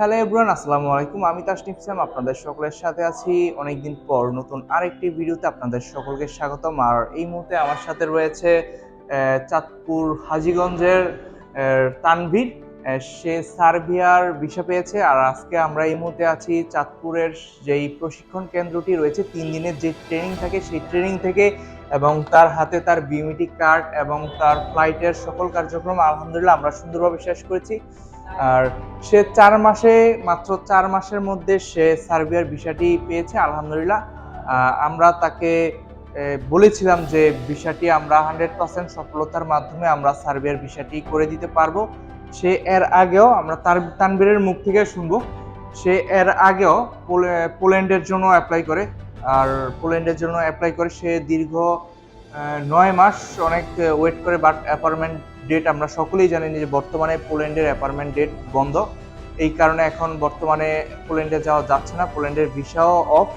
Hello everyone, আসসালামু আলাইকুম। আমি তাসনিফ ইসলাম আপনাদের সকলের সাথে আছি অনেকদিন পর নতুন আরেকটি ভিডিওতে আপনাদের সকলকে স্বাগতম। আর এই মুহূর্তে আমার সাথে রয়েছে চাঁদপুর হাজীগঞ্জের তানভীর। সে সার্বিয়ার ভিসা পেয়েছে। আর আজকে আমরা এই মুহূর্তে আছি চাঁদপুরের যেই প্রশিক্ষণ কেন্দ্রটি রয়েছে, 3 দিনের যে ট্রেনিং থাকে সেই ট্রেনিং থেকে, এবং তার হাতে তার বিওমেট্রিক কার্ড এবং তার ফ্লাইটের সকল কার্যক্রম আলহামদুলিল্লাহ আমরা সুন্দরভাবে শেষ করেছি। আর সে মাত্র 4 মাসের মধ্যে সে সার্বিয়ার ভিসাটি পেয়েছে আলহামদুলিল্লাহ। আমরা তাকে বলেছিলাম যে ভিসাটি আমরা 100% সফলতার মাধ্যমে আমরা সার্বিয়ার ভিসাটি করে দিতে পারবো। সে এর আগেও আমরা তানবীরের মুখ থেকে শুনবো, সে এর আগেও পোল্যান্ডের জন্য অ্যাপ্লাই করে। আর পোল্যান্ডের জন্য অ্যাপ্লাই করে সে দীর্ঘ 9 মাস অনেক ওয়েট করে, বাট অ্যাপার্টমেন্ট ডেট আমরা সকলেই জানি যে বর্তমানে পোল্যান্ডের অ্যাপার্টমেন্ট ডেট বন্ধ। এই কারণে এখন বর্তমানে পোল্যান্ডে যাওয়া যাচ্ছে না, পোল্যান্ডের ভিসাও অফ।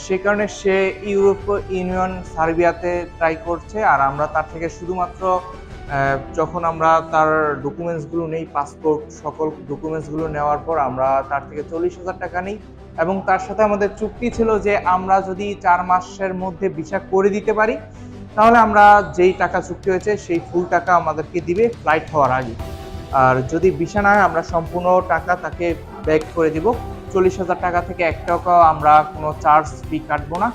সে কারণে সে ইউরোপীয় ইউনিয়ন সার্বিয়াতে ট্রাই করছে। আর আমরা তার থেকে শুধুমাত্র যখন আমরা তার ডকুমেন্টসগুলো নেই, পাসপোর্ট সকল ডকুমেন্টসগুলো নেওয়ার পর আমরা তার থেকে 40,000 টাকা নিই। এবং তার সাথে আমাদের চুক্তি ছিল যে আমরা যদি 4 মাসের মধ্যে ভিসা করে দিতে পারি, তাহলে আমরা যেই টাকা চুক্তি হয়েছে সেই ফুল টাকা আমাদেরকে দিবে ফ্লাইট হওয়ার আগে। আর যদি ভিসা না হয় আমরা সম্পূর্ণ টাকা তাকে ব্যাক করে দিব। 40,000 টাকা থেকে 1 টাকাও আমরা কোনো চার্জ ফি কাটবো না।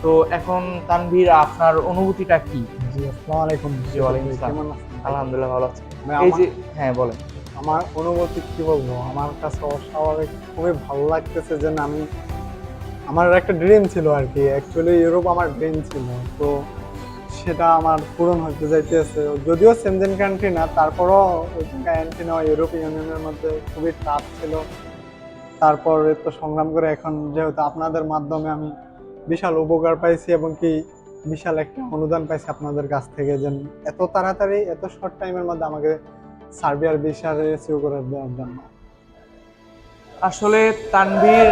তো এখন তানভীর, আপনার অনুভূতিটা কি? জি, আসসালামু আলাইকুম। জি, ওয়ালাইকুম আসসালাম। কেমন আছেন? আলহামদুলিল্লাহ ভালো আছি। এই আমার যে, হ্যাঁ বলেন। আমার অনুভূতি কি বলবো, আমার কাছে অস্বাভাবিক খুবই ভালো লাগতেছে যে না, আমার একটা ড্রিম ছিল আর কি, অ্যাকচুয়ালি ইউরোপ আমার ড্রিম ছিল, তো সেটা আমার পূরণ হতে যাইতেছে। যদিও সেনজেন কান্ট্রি না, তারপরও ওই জায়গায় এন্ট্রি নেওয়া ইউরোপীয় ইউনিয়নের মধ্যে খুবই টাফ ছিল। তারপর তো সংগ্রাম করে এখন যেহেতু আপনাদের মাধ্যমে আমি বিশাল উপকার পাইছি এবং কি বিশাল একটা অনুদান পাইছি আপনাদের কাছ থেকে, যে এত তাড়াতাড়ি এত শর্ট টাইমের মধ্যে আমাকে সার্বিয়ার ভিসা রিসিভ করে দেওয়ার জন্য। আসলে তানভীর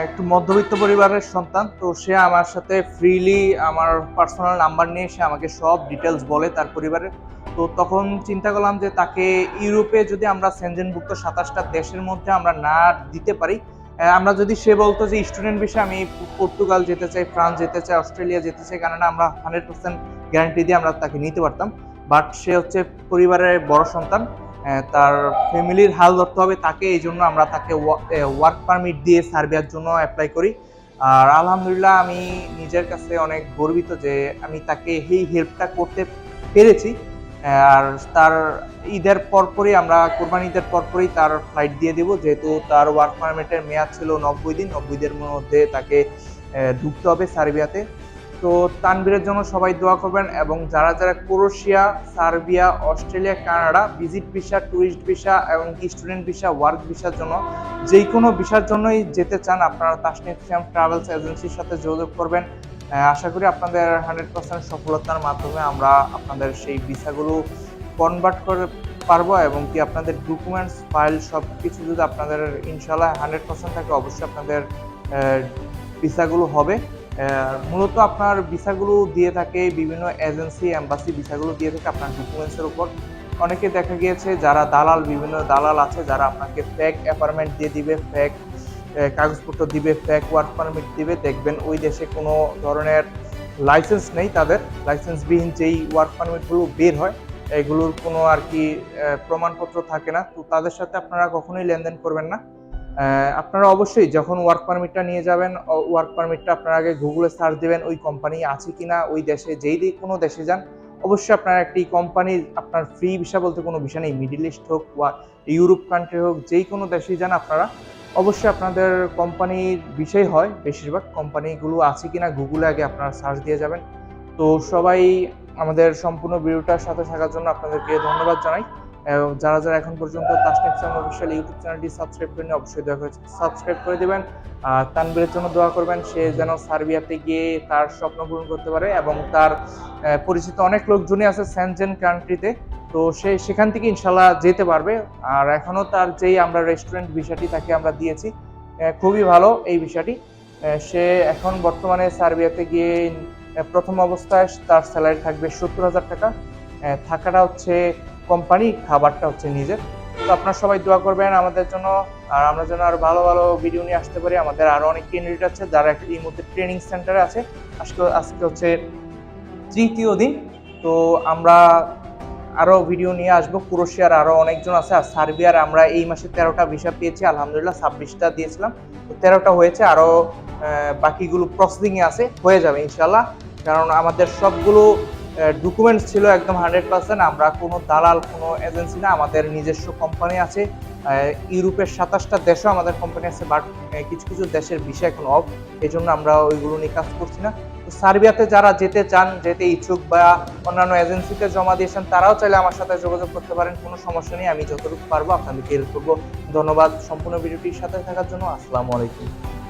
একটু মধ্যবিত্ত পরিবারের সন্তান, তো সে আমার সাথে ফ্রিলি আমার পার্সোনাল নাম্বার নিয়ে সে আমাকে সব ডিটেলস বলে তার পরিবারের। তো তখন চিন্তা করলাম যে তাকে ইউরোপে যদি আমরা সেনজেনভুক্ত 27টা দেশের মধ্যে আমরা না দিতে পারি, আমরা যদি সে বলতো যে স্টুডেন্ট বিষয়ে আমি পর্তুগাল যেতে চাই, ফ্রান্স যেতে চাই, অস্ট্রেলিয়া যেতে চাই, কারণ আমরা 100% গ্যারান্টি দিয়ে আমরা তাকে নিতে পারতাম। বাট সে হচ্ছে পরিবারের বড় সন্তান, তার ফ্যামিলির হাল ধরতে হবে তাকে, এই জন্য আমরা তাকে ওয়ার্ক পারমিট দিয়ে সার্বিয়ার জন্য অ্যাপ্লাই করি। আর আলহামদুলিল্লাহ আমি নিজের কাছে অনেক গর্বিত যে আমি তাকে এই হেল্পটা করতে পেরেছি। আর তার ঈদের পরপরই, আমরা কোরবানি ঈদের পরপরই তার ফ্লাইট দিয়ে দেব, যেহেতু তার ওয়ার্ক পারমিটের মেয়াদ ছিল 90 দিন। 90 দিনের মধ্যে তাকে ঢুকতে হবে সার্বিয়াতে। তো তানভীরের জন্য সবাই দোয়া করবেন। এবং যারা যারা Croatia, Serbia, Australia, Canada visit visa, tourist visa এবং স্টুডেন্ট ভিসা, ওয়ার্ক ভিসার জন্য, যে কোনো ভিসার জন্যই যেতে চান, আপনারা তাসনিফ ইসলাম ট্রাভেলস এজেন্সির সাথে যোগাযোগ করবেন। আশা করি আপনাদের 100% সফলতার মাধ্যমে আমরা আপনাদের সেই ভিসাগুলো কনভার্ট করে পারবো, এবং কি আপনাদের ডকুমেন্টস, ফাইল সব কিছু যদি আপনাদের ইনশাল্লাহ 100% থাকে, অবশ্যই আপনাদের ভিসাগুলো হবে। মূলত আপনার ভিসাগুলো দিয়ে থাকে বিভিন্ন এজেন্সি, এম্বাসি ভিসাগুলো দিয়ে থাকে আপনার ডকুমেন্টসের উপর। অনেকে দেখা গিয়েছে যারা দালাল, বিভিন্ন দালাল আছে যারা আপনাকে ফেক অ্যাপার্টমেন্ট দিয়ে দিবে, ফেক কাগজপত্র দিবে, ফেক ওয়ার্ক পারমিট দিবে। দেখবেন ওই দেশে কোনো ধরনের লাইসেন্স নেই, তাদের লাইসেন্সবিহীন যেই ওয়ার্ক পারমিটগুলো বের হয় এগুলোর কোনো আর কি প্রমাণপত্র থাকে না। তো তাদের সাথে আপনারা কখনোই লেনদেন করবেন না। আপনারা অবশ্যই যখন ওয়ার্ক পারমিটটা নিয়ে যাবেন, ওয়ার্ক পারমিটটা আপনারা আগে গুগলে সার্চ দিবেন ওই কোম্পানি আছে কিনা ওই দেশে। যেই কোনো দেশে যান, অবশ্যই আপনারা একটি কোম্পানি, আপনার ফ্রি ভিসা বলতে কোনো ভিসা নেই, মিডল ইস্ট হোক বা ইউরোপ কান্ট্রি হোক, যেই কোনো দেশেই যান আপনারা অবশ্যই আপনাদের কোম্পানির বিষয় হয়, বেশিরভাগ কোম্পানিগুলো আছে কিনা গুগলে আগে আপনারা সার্চ দিয়ে যাবেন। তো সবাই আমাদের সম্পূর্ণ ভিডিওটার সাথে থাকার জন্য আপনাদেরকে ধন্যবাদ জানাই। এবং যারা যারা এখন পর্যন্ত তাসনিফ ইসলাম অফিসিয়াল ইউটিউব চ্যানেলটি সাবস্ক্রাইব করেন, অবশ্যই দয়া করে সাবস্ক্রাইব করে দিবেন। আর তানভীরের জন্য দোয়া করবেন, সে যেন সার্বিয়াতে গিয়ে তার স্বপ্ন পূরণ করতে পারে। এবং তার পরিচিত অনেক লোকজনই আছে সেনজেন কান্ট্রিতে, তো সে সেখান থেকে ইনশাল্লাহ যেতে পারবে। আর এখনও তার যেই আমরা রেস্টুরেন্ট ভিসাটি তাকে আমরা দিয়েছি, খুবই ভালো এই ভিসাটি। সে এখন বর্তমানে সার্বিয়াতে গিয়ে প্রথম অবস্থায় তার স্যালারি থাকবে 70,000 টাকা। থাকাটা হচ্ছে কোম্পানি, খাবারটা হচ্ছে নিজের। তো আপনারা সবাই দোয়া করবেন আমাদের জন্য, আর আমরা যেন আরো ভালো ভালো ভিডিও নিয়ে আসতে পারি। আমাদের আরো অনেক ক্যান্ডিডেট আছে যারা এই মুহূর্তে ট্রেনিং সেন্টারে আছে। আজকে আজকে হচ্ছে তৃতীয় দিন। তো আমরা আরো ভিডিও নিয়ে আসবো। ক্রোয়েশিয়ার আরো অনেকজন আছে, আর সার্বিয়ার আমরা এই মাসে 13টা ভিসা পেয়েছি আলহামদুলিল্লাহ। 26টা দিয়েছিলাম, তো 13টা হয়েছে, আরো বাকিগুলো প্রসেসিং এ আছে, হয়ে যাবে ইনশাল্লাহ। কারণ আমাদের সবগুলো ডকুমেন্টস ছিল একদম 100%। আমরা কোনো দালাল, কোনো এজেন্সি না, আমাদের নিজস্ব কোম্পানি আছে। ইউরোপের 27টা দেশও আমাদের কোম্পানি আছে, বাট কিছু কিছু দেশের ভিসা এখন অফ, এই জন্য আমরা ওইগুলো নিয়ে কাজ করছি না। তো সার্বিয়াতে যারা যেতে চান, যেতে ইচ্ছুক বা অন্যান্য এজেন্সিতে জমা দিয়েছেন, তারাও চাইলে আমার সাথে যোগাযোগ করতে পারেন, কোনো সমস্যা নেই। আমি যতটুকু পারবো আপনাদেরকে হেল্প করবো। ধন্যবাদ সম্পূর্ণ ভিডিওটির সাথে থাকার জন্য। আসসালামু আলাইকুম।